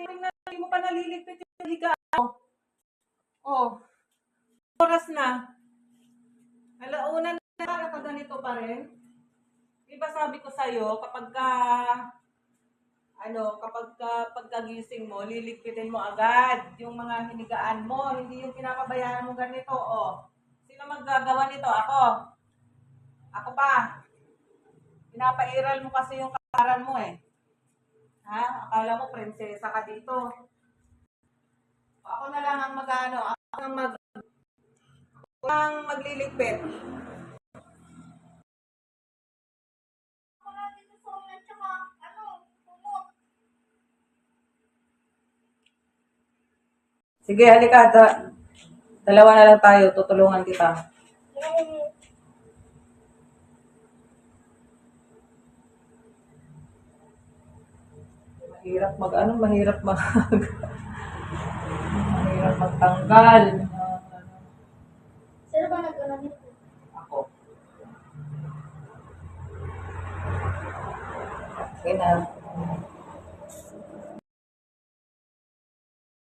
Hindi mo pa naliligpit yung higa. Oh, oras na. Alauna na, nakaganito pa rin. Diba sabi ko sa'yo, pagkagising mo, liligpitin mo agad yung mga hinigaan mo. Hindi yung pinapabayaan mo ganito, oh. Sino maggagawa nito? Ako. Ako pa. Pinapairal mo kasi yung kakaran mo eh. Ha? Akala mo prinsesa ka dito. Ako na lang ang ang magliligpit. Sige, halika. Dalawa na lang tayo. Tutulungan kita. Mahirap mahirap magtanggal. Sino ba nagkaroon nito? Ako. Sige na.